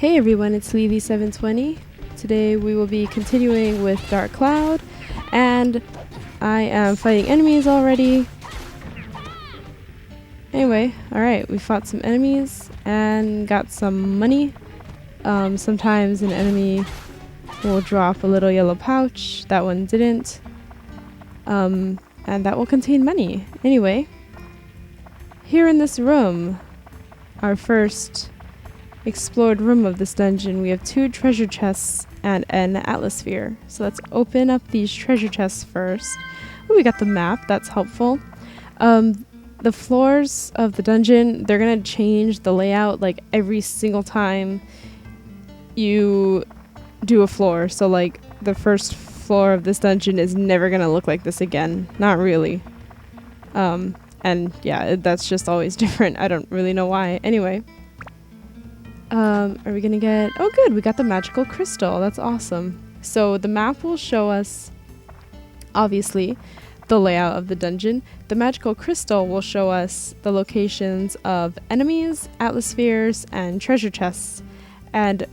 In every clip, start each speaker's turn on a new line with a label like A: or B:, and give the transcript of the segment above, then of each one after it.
A: Hey everyone, it's Levy720. Today we will be continuing with Dark Cloud, and I am fighting enemies already. Anyway, alright, we fought some enemies and got some money. Sometimes an enemy will drop a little yellow pouch, that one didn't. And that will contain money. Anyway, here in this room, our first explored room of this dungeon, we have 2 treasure chests and an atmosphere. So let's open up these treasure chests first. Ooh, we got the map, that's helpful. The floors of the dungeon, they're gonna change the layout like every single time you do a floor. So like the first floor of this dungeon is never gonna look like this again. Not really. And yeah, that's just always different. I don't really know why. Anyway. Are we gonna get... Oh good, we got the magical crystal. That's awesome. So the map will show us, obviously, the layout of the dungeon. The magical crystal will show us the locations of enemies, atmospheres, and treasure chests. And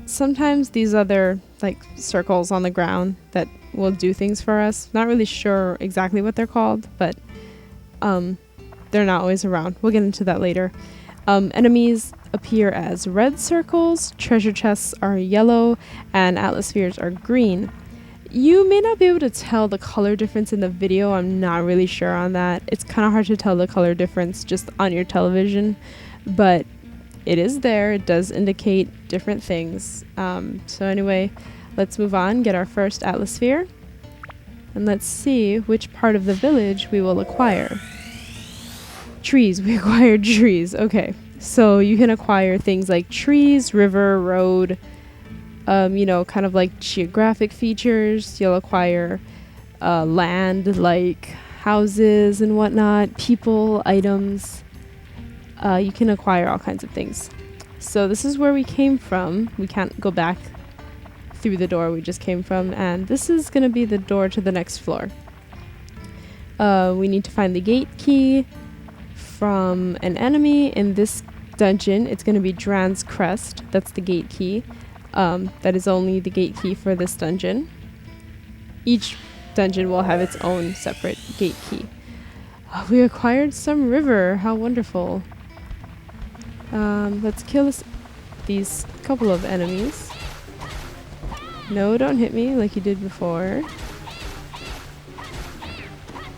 A: sometimes these other, like, circles on the ground that will do things for us. Not really sure exactly what they're called, but they're not always around. We'll get into that later. Enemies appear as red circles, treasure chests are yellow, and atmospheres are green. You may not be able to tell the color difference in the video. I'm not really sure on that. It's kind of hard to tell the color difference just on your television, but it is there. It does indicate different things. So anyway, let's move on, get our first atmosphere, and let's see which part of the village we will acquire. Trees. We acquired trees. Okay. So you can acquire things like trees, river, road, you know, kind of like geographic features. You'll acquire land like houses and whatnot, people, items. You can acquire all kinds of things. So this is where we came from. We can't go back through the door we just came from, and this is going to be the door to the next floor. We need to find the gate key from an enemy in this dungeon. It's going to be Dran's Crest. That's the gate key. That is only the gate key for this dungeon. Each dungeon will have its own separate gate key. We acquired some river. How wonderful. Let's kill these couple of enemies. No, don't hit me like you did before.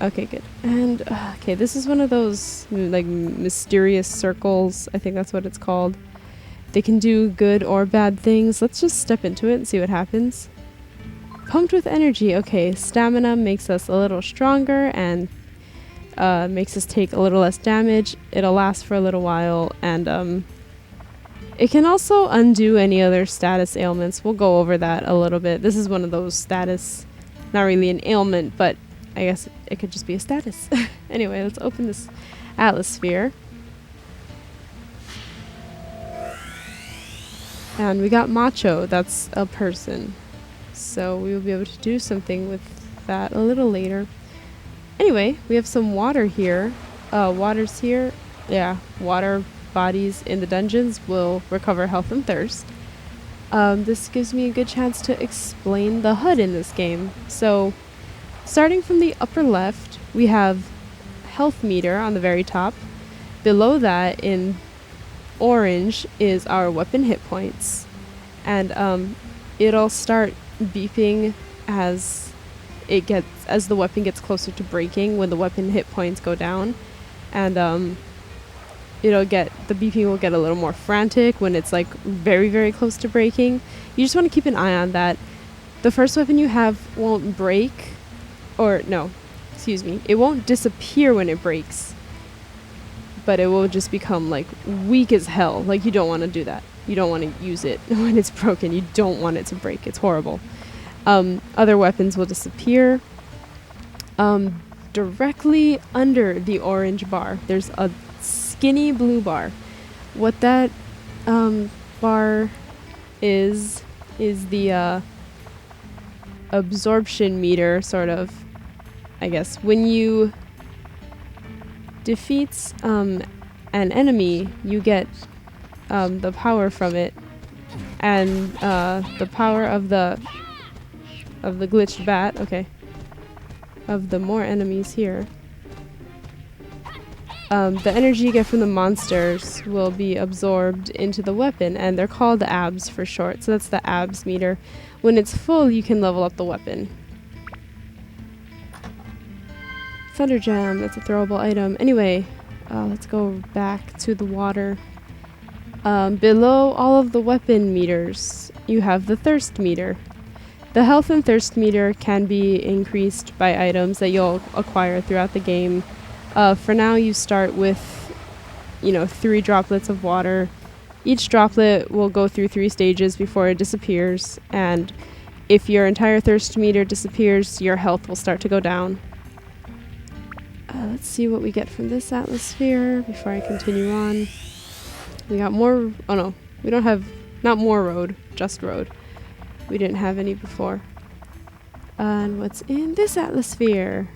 A: Okay, good. And, okay, this is one of those, like, mysterious circles. I think that's what it's called. They can do good or bad things. Let's just step into it and see what happens. Pumped with energy. Okay, stamina makes us a little stronger and makes us take a little less damage. It'll last for a little while, and it can also undo any other status ailments. We'll go over that a little bit. This is one of those status, not really an ailment, but I guess it could just be a status. Anyway, let's open this atmosphere. And we got Macho. That's a person. So we will be able to do something with that a little later. Anyway, we have some water here. Water's here. Yeah, water bodies in the dungeons will recover health and thirst. This gives me a good chance to explain the HUD in this game. So, starting from the upper left, we have health meter on the very top. Below that, in orange, is our weapon hit points. And it'll start beeping as the weapon gets closer to breaking, when the weapon hit points go down. And the beeping will get a little more frantic when it's like very, very close to breaking. You just want to keep an eye on that. The first weapon you have won't break. Or, no, excuse me, it won't disappear when it breaks, but it will just become, like, weak as hell. Like, you don't want to do that. You don't want to use it when it's broken. You don't want it to break. It's horrible. Other weapons will disappear. Directly under the orange bar, there's a skinny blue bar. What that bar is the absorption meter, sort of, I guess. When you defeat an enemy, you get the power from it and the power of the glitched bat, okay, of the more enemies here. The energy you get from the monsters will be absorbed into the weapon, and they're called abs for short, so that's the abs meter. When it's full, you can level up the weapon. Thunder Gem, that's a throwable item. Anyway, let's go back to the water. Below all of the weapon meters, you have the thirst meter. The health and thirst meter can be increased by items that you'll acquire throughout the game. For now, you start with, 3 droplets of water. Each droplet will go through 3 stages before it disappears, and if your entire thirst meter disappears, your health will start to go down. Let's see what we get from this atmosphere before I continue on. We got more, oh no, we don't have, not more road, just road. We didn't have any before. And what's in this atmosphere?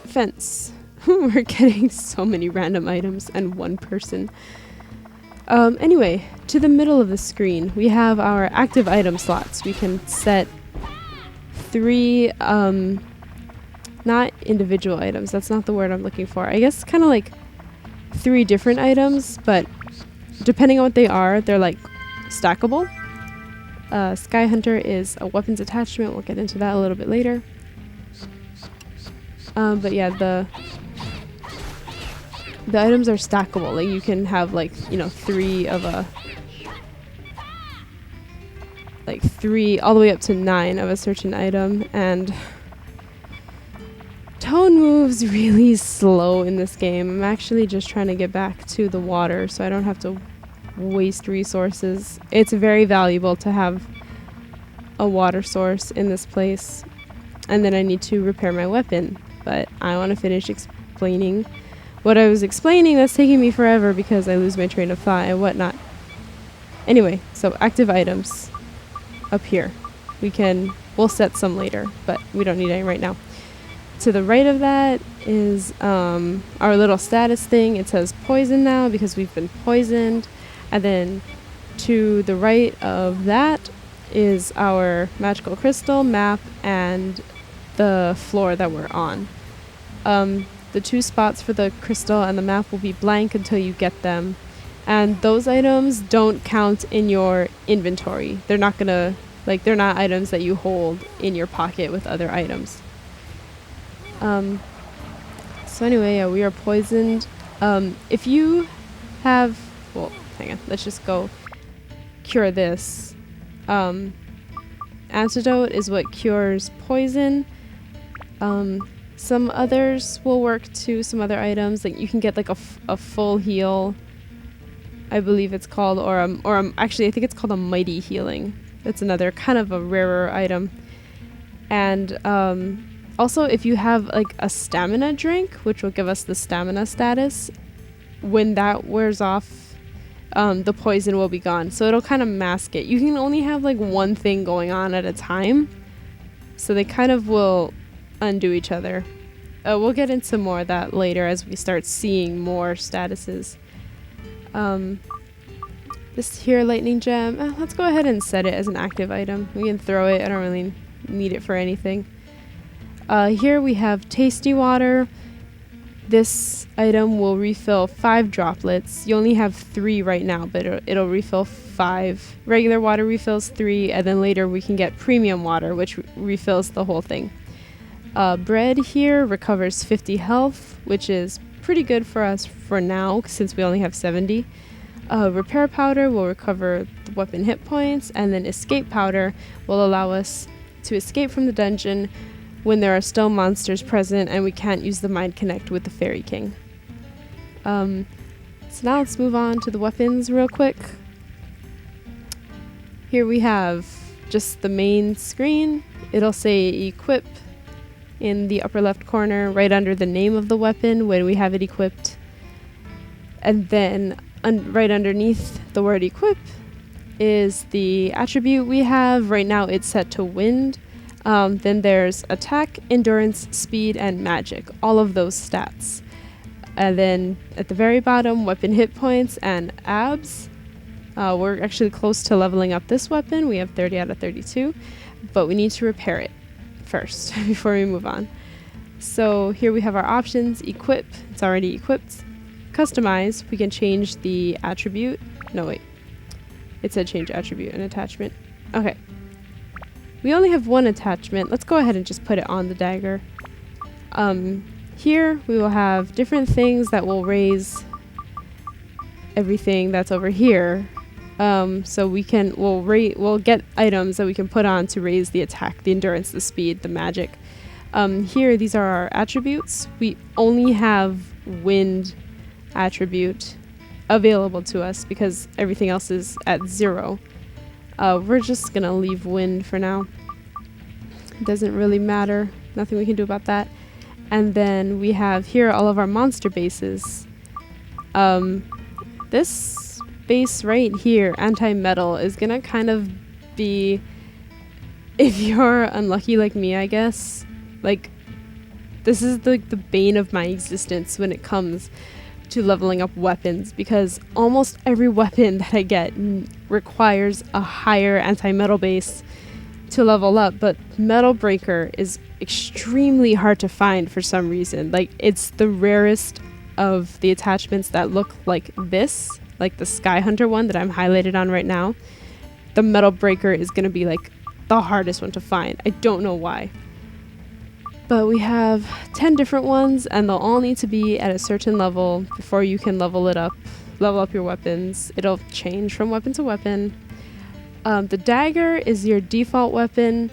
A: Fence. We're getting so many random items and 1 person. Anyway, to the middle of the screen, we have our active item slots. We can set 3, not individual items, that's not the word I'm looking for. I guess kind of like 3 different items, but depending on what they are, they're like stackable. Sky Hunter is a weapons attachment. We'll get into that a little bit later. But yeah, the items are stackable. Like you can have 3 of a, 3 all the way up to 9 of a certain item, and Tone moves really slow in this game. I'm actually just trying to get back to the water so I don't have to waste resources. It's very valuable to have a water source in this place, and then I need to repair my weapon, but I want to finish explaining what I was explaining. That's taking me forever because I lose my train of thought and whatnot. Anyway, so active items up here. We'll set some later, but we don't need any right now. To the right of that is our little status thing. It says poison now because we've been poisoned. And then to the right of that is our magical crystal map and the floor that we're on. The 2 spots for the crystal and the map will be blank until you get them. And those items don't count in your inventory. They're not they're not items that you hold in your pocket with other items. So anyway, yeah, we are poisoned. If you have, well, hang on, let's just go cure this. Antidote is what cures poison. Some others will work too, some other items, like you can get like a full heal, I believe it's called, actually I think it's called a mighty healing. It's another kind of a rarer item. And also if you have like a stamina drink, which will give us the stamina status, when that wears off, the poison will be gone. So it'll kind of mask it. You can only have like one thing going on at a time, so they kind of will undo each other. We'll get into more of that later as we start seeing more statuses. This here lightning gem, let's go ahead and set it as an active item. We can throw it, I don't really need it for anything. Here we have tasty water. This item will refill 5 droplets. You only have 3 right now, but it'll refill 5. Regular water refills 3, and then later we can get premium water, which refills the whole thing. Bread here recovers 50 health, which is pretty good for us for now, since we only have 70. Repair powder will recover the weapon hit points, and then escape powder will allow us to escape from the dungeon when there are still monsters present and we can't use the Mind Connect with the Fairy King. So now let's move on to the weapons real quick. Here we have just the main screen. It'll say equip in the upper left corner right under the name of the weapon when we have it equipped. And then right underneath the word equip is the attribute we have. Right now it's set to wind. Then there's attack, endurance, speed, and magic. All of those stats. And then at the very bottom, weapon hit points and abs. We're actually close to leveling up this weapon. We have 30 out of 32, but we need to repair it first before we move on. So here we have our options. Equip, it's already equipped. Customize, we can change the attribute. No, wait. It said change attribute and attachment. Okay. We only have one attachment. Let's go ahead and just put it on the dagger. Here we will have different things that will raise everything that's over here. So we'll get items that we can put on to raise the attack, the endurance, the speed, the magic. Here, these are our attributes. We only have wind attribute available to us because everything else is at 0. We're just gonna leave wind for now. It doesn't really matter. Nothing we can do about that. And then we have here all of our monster bases. This base right here, anti-metal, is gonna kind of be, if you're unlucky like me, I guess, like, this is the bane of my existence when it comes to leveling up weapons, because almost every weapon that I get requires a higher anti-metal base to level up, but Metal Breaker is extremely hard to find for some reason. Like, it's the rarest of the attachments that look like this, like the Sky Hunter one that I'm highlighted on right now. The Metal Breaker is going to be like the hardest one to find. I don't know why. But we have 10 different ones, and they'll all need to be at a certain level before you can level up your weapons. It'll change from weapon to weapon. The dagger is your default weapon.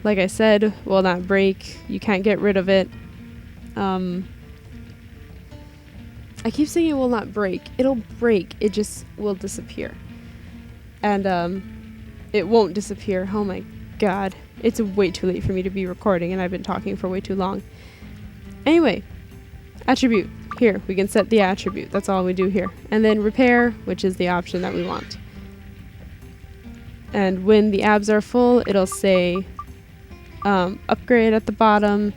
A: Like I said, will not break. You can't get rid of it. I keep saying it will not break. It'll break. It just will disappear. And it won't disappear. Oh my god. It's way too late for me to be recording, and I've been talking for way too long. Anyway, attribute. Here, we can set the attribute. That's all we do here. And then repair, which is the option that we want. And when the abs are full, it'll say upgrade at the bottom.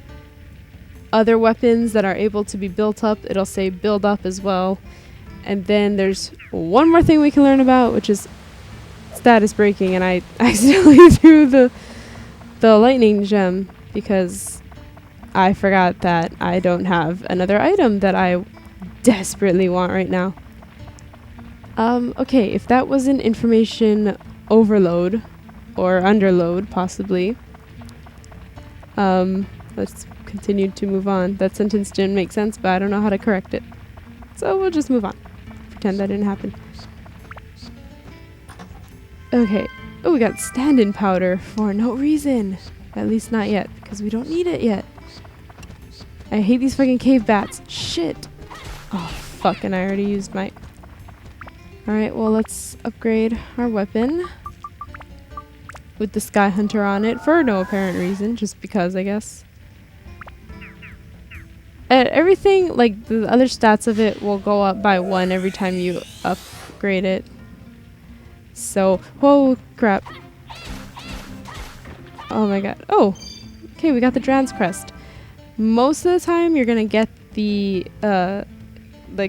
A: Other weapons that are able to be built up, it'll say build up as well. And then there's one more thing we can learn about, which is status breaking, and I accidentally threw the lightning gem because I forgot that I don't have another item that I desperately want right now. Okay, if that wasn't information overload or underload, possibly. Let's continue to move on. That sentence didn't make sense, but I don't know how to correct it. So we'll just move on. Pretend that didn't happen. Okay. Oh, we got stand-in powder for no reason. At least not yet, because we don't need it yet. I hate these fucking cave bats. Shit. Oh, fuck, and I already used my... Alright, well, let's upgrade our weapon with the Sky Hunter on it for no apparent reason, just because, I guess. Everything, like, the other stats of it will go up by 1 every time you upgrade it. So, whoa, crap. Oh my god. Oh, okay, we got the Dran's Crest. Most of the time, you're gonna get the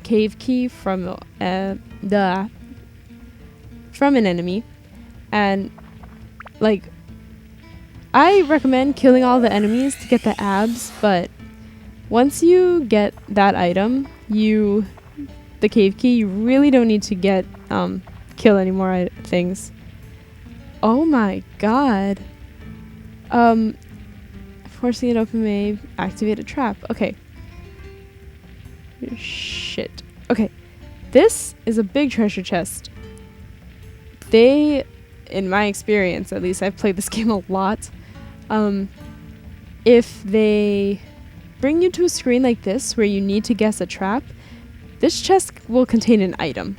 A: cave key from an enemy, and like, I recommend killing all the enemies to get the abs, but once you get that item, the cave key, you really don't need to get kill any more things. Oh my god. Forcing it open may activate a trap. Okay. Shit. Okay. This is a big treasure chest. They, in my experience, at least, I've played this game a lot. If they bring you to a screen like this where you need to guess a trap, this chest will contain an item.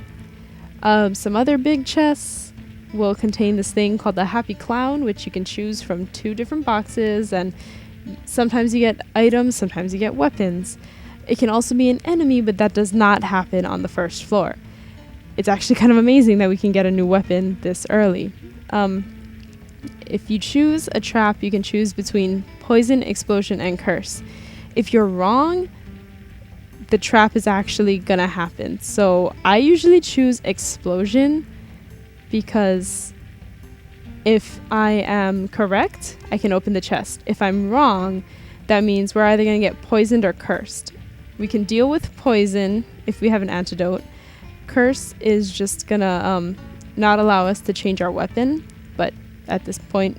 A: Some other big chests will contain this thing called the Happy Clown, which you can choose from 2 different boxes, and sometimes you get items, sometimes you get weapons. It can also be an enemy, but that does not happen on the first floor. It's actually kind of amazing that we can get a new weapon this early. If you choose a trap, you can choose between poison, explosion, and curse. If you're wrong, the trap is actually gonna happen. So I usually choose explosion because if I am correct, I can open the chest. If I'm wrong, that means we're either gonna get poisoned or cursed. We can deal with poison if we have an antidote. Curse is just gonna not allow us to change our weapon, but at this point,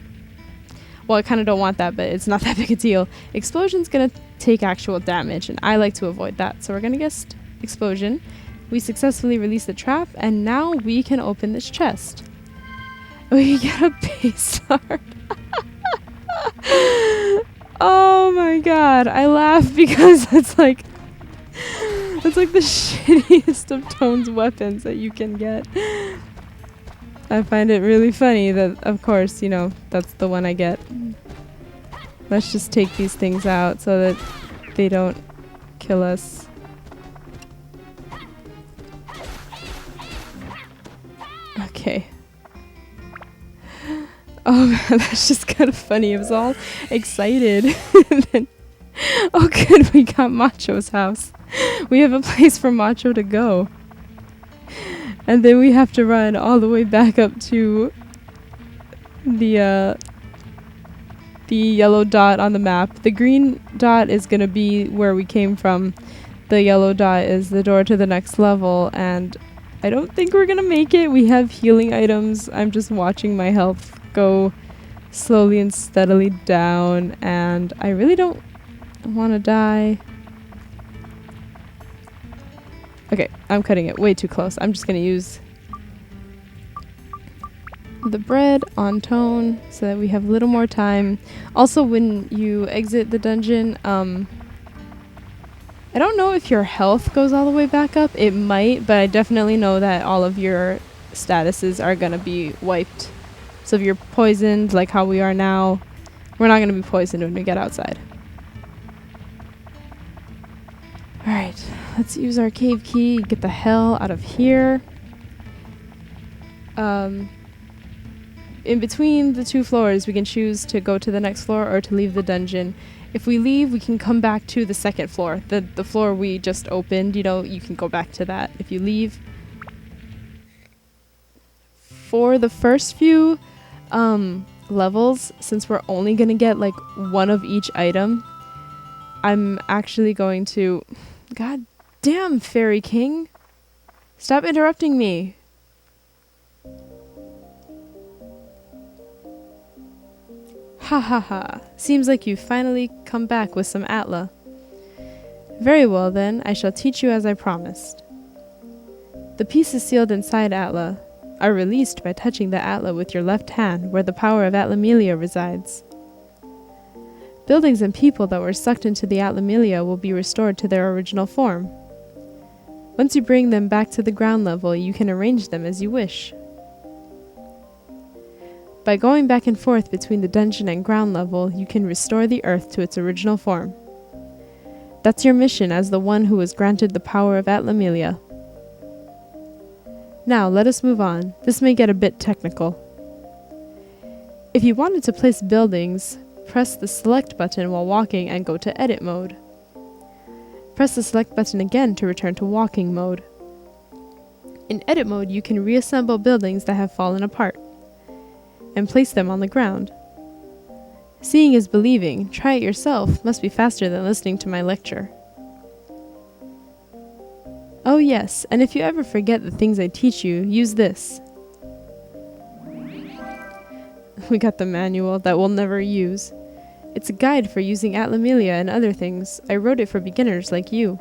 A: well, I kind of don't want that, but it's not that big a deal. Explosion's gonna take actual damage, and I like to avoid that, so we're gonna guess explosion. We successfully release the trap, and now we can open this chest. We get a base art. Oh my god, I laugh because it's like the shittiest of Tone's weapons that you can get. I find it really funny that, of course, you know, that's the one I get. Let's just take these things out so that they don't kill us. Okay. Oh man, that's just kind of funny. I was all excited. And then, oh good, we got Macho's house. We have a place for Macho to go. And then we have to run all the way back up to the yellow dot on the map. The green dot is going to be where we came from. The yellow dot is the door to the next level, and I don't think we're going to make it. We have healing items. I'm just watching my health go slowly and steadily down, and I really don't want to die. Okay, I'm cutting it way too close. I'm just gonna use the bread on Tone so that we have a little more time. Also, when you exit the dungeon, I don't know if your health goes all the way back up. It might, but I definitely know that all of your statuses are gonna be wiped. So if you're poisoned, like how we are now, we're not gonna be poisoned when we get outside. Alright, let's use our cave key, get the hell out of here. In between the two floors, we can choose to go to the next floor or to leave the dungeon. If we leave, we can come back to the second floor. The floor we just opened, you know, you can go back to that if you leave. For the first few levels, since we're only gonna get like one of each item, I'm actually going to... God damn, Fairy King. Stop interrupting me. Ha ha ha. Seems like you've finally come back with some Atla. Very well then, I shall teach you as I promised. The pieces sealed inside Atla are released by touching the Atla with your left hand where the power of Atlamelia resides. Buildings and people that were sucked into the Atlamelia will be restored to their original form. Once you bring them back to the ground level, you can arrange them as you wish. By going back and forth between the dungeon and ground level, you can restore the earth to its original form. That's your mission as the one who was granted the power of Atlamelia. Now, let us move on. This may get a bit technical. If you wanted to place buildings, press the select button while walking and go to edit mode. Press the select button again to return to walking mode. In edit mode, you can reassemble buildings that have fallen apart and place them on the ground. Seeing is believing. Try it yourself. Must be faster than listening to my lecture. Oh yes, and if you ever forget the things I teach you, use this. We got the manual that we'll never use. It's a guide for using Atlamelia and other things. I wrote it for beginners like you.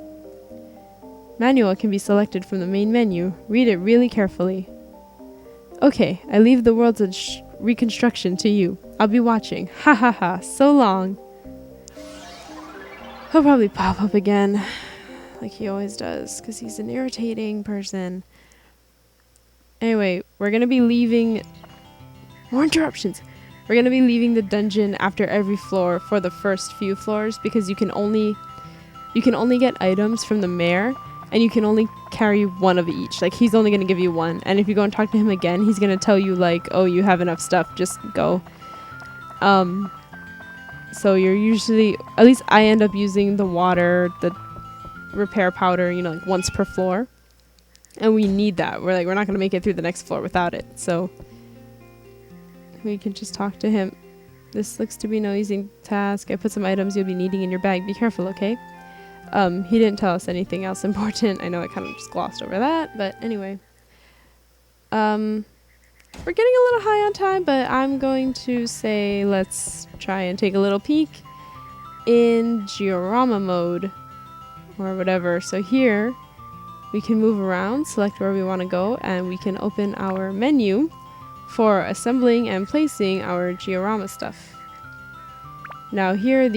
A: Manual can be selected from the main menu. Read it really carefully. Okay, I leave the world's reconstruction to you. I'll be watching. Ha ha ha, so long. He'll probably pop up again, like he always does, because he's an irritating person. Anyway, we're gonna be leaving... More interruptions! We're going to be leaving the dungeon after every floor for the first few floors because you can only get items from the mayor and you can only carry one of each. Like, he's only going to give you one. And if you go and talk to him again, he's going to tell you, like, oh, you have enough stuff, just go. So you're usually, at least I end up using the water, the repair powder, you know, like once per floor. And we need that. We're not going to make it through the next floor without it. So we can just talk to him. This looks to be no easy task. I put some items you'll be needing in your bag. Be careful, okay? He didn't tell us anything else important. I know I kind of just glossed over that, but anyway. We're getting a little high on time, but I'm going to say let's try and take a little peek in diorama mode or whatever. So here we can move around, select where we want to go, and we can open our menu for assembling and placing our diorama stuff. Now here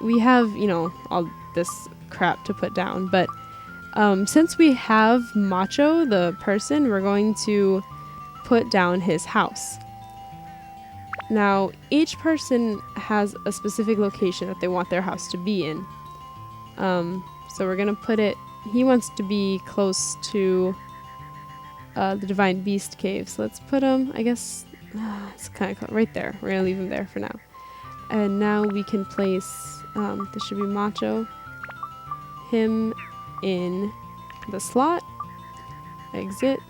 A: we have, you know, all this crap to put down, but since we have Macho, the person, we're going to put down his house. Now each person has a specific location that they want their house to be in. So we're gonna put it, he wants to be close to the Divine Beast Cave, so let's put him, I guess, it's kind of right there. We're gonna leave him there for now. And now we can place, this should be Macho, him in the slot, exit,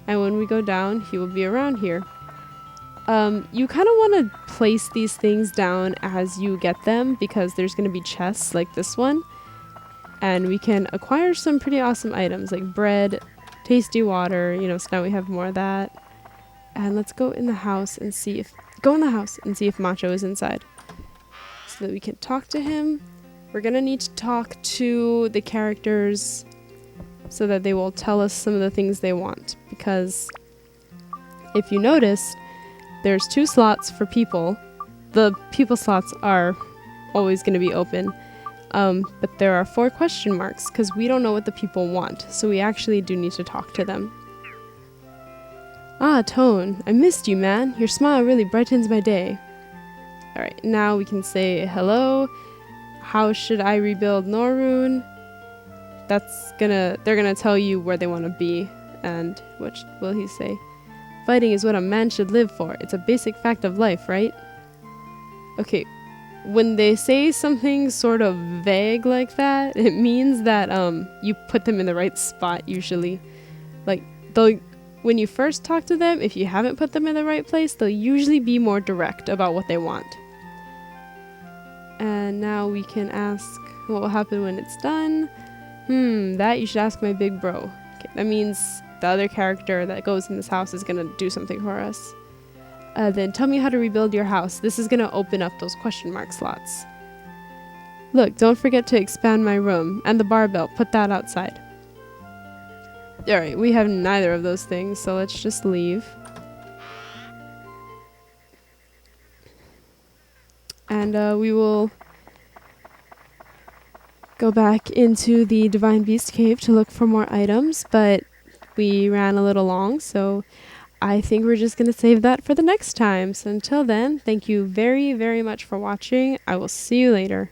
A: and when we go down, he will be around here. You kind of want to place these things down as you get them, because there's going to be chests like this one, and we can acquire some pretty awesome items like bread, tasty water, you know, so now we have more of that. And let's go in the house and see if Macho is inside, so that we can talk to him. We're gonna need to talk to the characters so that they will tell us some of the things they want, because if you notice, there's 2 slots for people. The people slots are always going to be open, but there are 4 question marks because we don't know what the people want, so we actually do need to talk to them. Ah, Tone, I missed you, man. Your smile really brightens my day. Alright, now we can say hello. How should I rebuild Norune? They're gonna tell you where they want to be, and what will he say? Fighting is what a man should live for. It's a basic fact of life, right? Okay, when they say something sort of vague like that, it means that you put them in the right spot usually. Like, when you first talk to them, if you haven't put them in the right place, they'll usually be more direct about what they want. And now we can ask what will happen when it's done. That you should ask my big bro. Okay, that means the other character that goes in this house is gonna do something for us. Then tell me how to rebuild your house. This is gonna open up those question mark slots. Look, don't forget to expand my room. And the barbell, put that outside. Alright, we have neither of those things, so let's just leave. And we will go back into the Divine Beast Cave to look for more items, but we ran a little long, so I think we're just going to save that for the next time. So until then, thank you very, very much for watching. I will see you later.